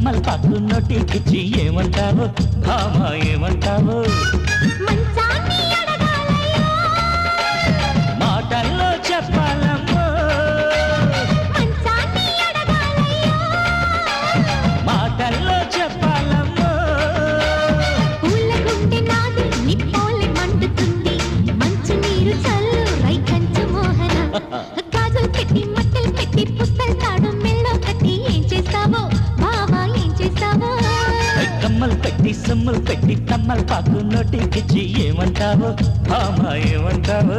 తమ్మలపాకు నోటికిచ్చి ఏమంటావు భామ ఏమంటావు మాటల్లో చెప్పాలమ్మో మాటల్లో చెప్పాలమ్మో పూలగుండె నాది నిప్పోలే మండుతుంది మంచి నీరు చల్లు రైకంచు మోహన గాజులు పెట్టి మట్టలు పెట్టి పుస్తలు తాడు మెల్లో కట్టి ఏం చేస్తావో బావా ఏం చేస్తావో కమ్మలు పెట్టి సొమ్ములు పెట్టి తమ్మలపాకు నోటికిచ్చి ఏమంటావు భామ ఏమంటావు